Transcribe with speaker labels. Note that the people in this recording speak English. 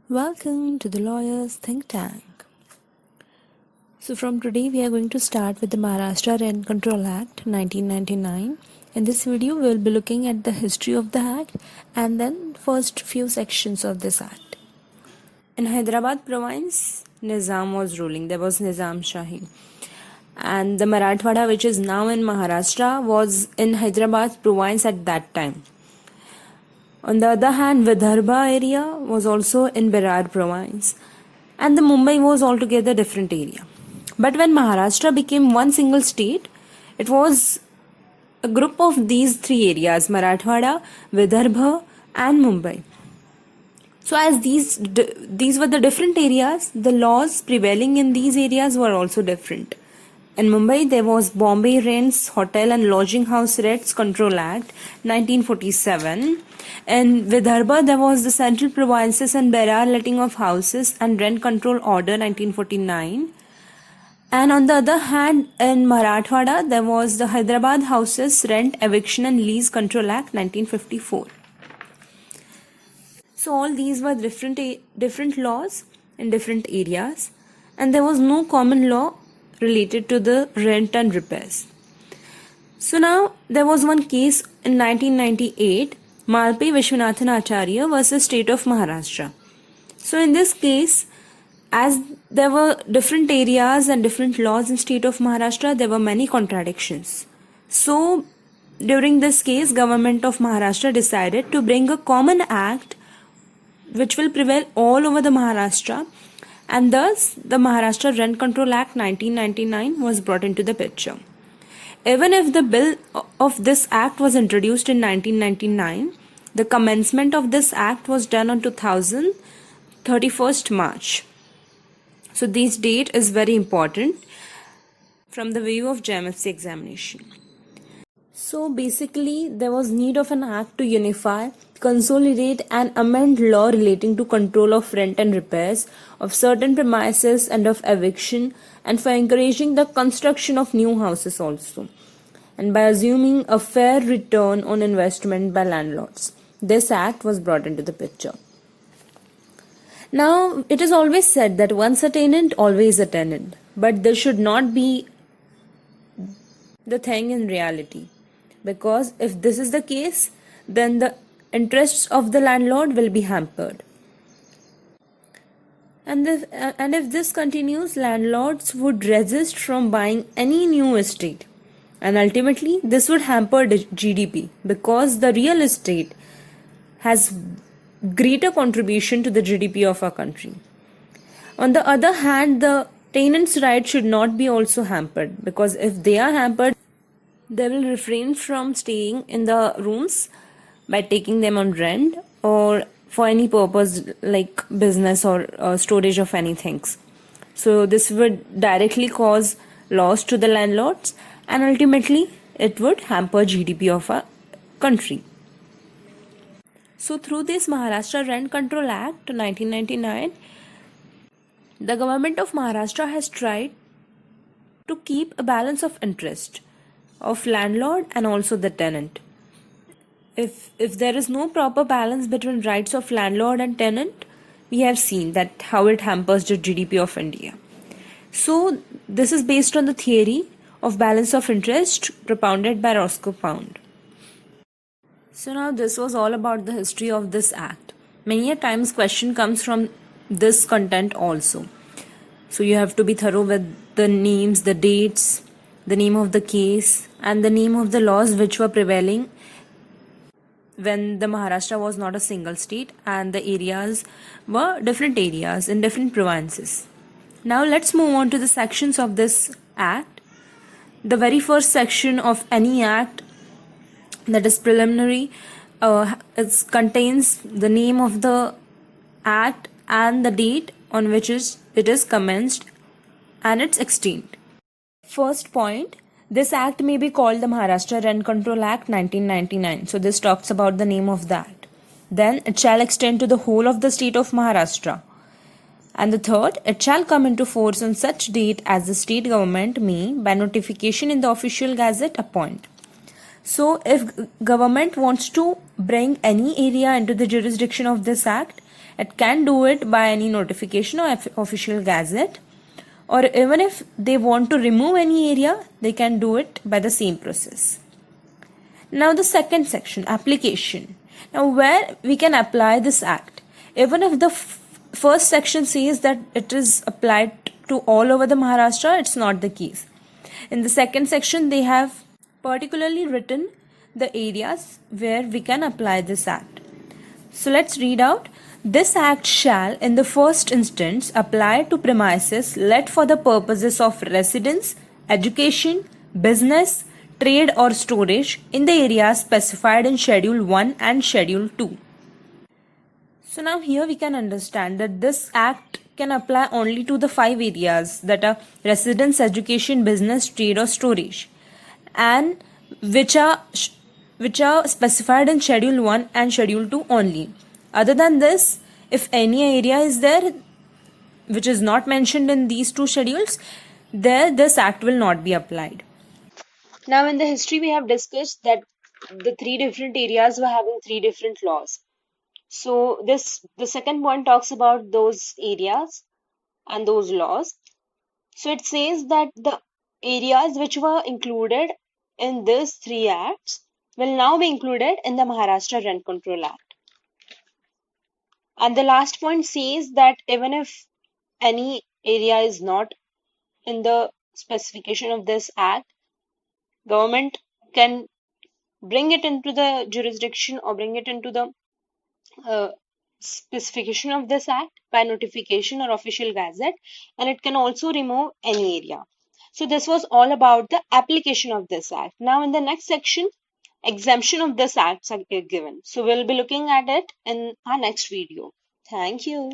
Speaker 1: Welcome to the Lawyers Think Tank. So from today we are going to start with the Maharashtra Rent Control Act 1999. In this video we will be looking at the history of the act and then first few sections of this act. In Hyderabad province, Nizam was ruling. There was Nizam Shahi. And the Marathwada, which is now in Maharashtra, was in Hyderabad province at that time. On the other hand, Vidarbha area was also in Berar province, and the Mumbai was altogether different area. But when Maharashtra became one single state, it was a group of these three areas: Marathwada, Vidarbha, and Mumbai. So as these were the different areas, the laws prevailing in these areas were also different. In Mumbai, there was Bombay Rents, Hotel and Lodging House Rents Control Act 1947. In Vidarbha, there was the Central Provinces and Berar Letting of Houses and Rent Control Order 1949. And on the other hand, in Marathwada, there was the Hyderabad Houses Rent, Eviction and Lease Control Act 1954. So all these were different laws in different areas, and there was no common law related to the rent and repairs. So now there was one case in 1998, Malpe Vishwanathan Acharya versus State of Maharashtra. So in this case, as there were different areas and different laws in State of Maharashtra, there were many contradictions. So during this case, Government of Maharashtra decided to bring a common act which will prevail all over the Maharashtra, and thus the Maharashtra Rent Control Act 1999 was brought into the picture. Even if the bill of this act was introduced in 1999, the commencement of this act was done on 31st March. So this date is very important from the view of JMFC examination. So basically, there was need of an act to unify, consolidate and amend law relating to control of rent and repairs of certain premises and of eviction, and for encouraging the construction of new houses also, and by assuming a fair return on investment by landlords. This act was brought into the picture. Now, it is always said that once a tenant, always a tenant, but this should not be the thing in reality, because if this is the case, then the interests of the landlord will be hampered. And if this continues, landlords would resist from buying any new estate. And ultimately, this would hamper the GDP, because the real estate has greater contribution to the GDP of our country. On the other hand, the tenants' rights should not be also hampered, because if they are hampered, they will refrain from staying in the rooms by taking them on rent or for any purpose like business or storage of anything. So this would directly cause loss to the landlords, and ultimately it would hamper GDP of our country. So through this Maharashtra Rent Control Act 1999, the government of Maharashtra has tried to keep a balance of interest of landlord and also the tenant. If there is no proper balance between rights of landlord and tenant, we have seen that how it hampers the GDP of India. So this is based on the theory of balance of interest propounded by Roscoe Pound. So now this was all about the history of this act. Many a times question comes from this content also. So you have to be thorough with the names, the dates, the name of the case and the name of the laws which were prevailing when the Maharashtra was not a single state and the areas were different areas in different provinces. Now let's move on to the sections of this act. The very first section of any act, that is preliminary, it contains the name of the act and the date on which it is commenced and its extent. First point, this act may be called the Maharashtra Rent Control Act 1999. So this talks about the name of that. Then it shall extend to the whole of the state of Maharashtra. And the third, it shall come into force on such date as the state government may, by notification in the official gazette, appoint. So if government wants to bring any area into the jurisdiction of this act, It can do it by any notification or official gazette, or even if they want to remove any area, they can do it by the same process. Now the second section, application. Now where we can apply this act. Even if the first section says that it is applied to all over the Maharashtra, it's not the case. In the second section, they have particularly written the areas where we can apply this act. So let's read out. This act shall, in the first instance, apply to premises let for the purposes of residence, education, business, trade or storage in the areas specified in Schedule 1 and Schedule 2. So now here we can understand that this act can apply only to the 5 areas that are residence, education, business, trade or storage, and which are specified in Schedule 1 and Schedule 2 only. Other than this, if any area is there which is not mentioned in these two schedules, there this act will not be applied. Now in the history we have discussed that the 3 different areas were having 3 different laws. So the second point talks about those areas and those laws. So it says that the areas which were included in these 3 acts will now be included in the Maharashtra Rent Control Act. And the last point says that even if any area is not in the specification of this act, government can bring it into the jurisdiction or bring it into the specification of this act by notification or official gazette, and it can also remove any area. So this was all about the application of this act. Now in the next section, exemption of this acts are given. So we'll be looking at it in our next video. Thank you.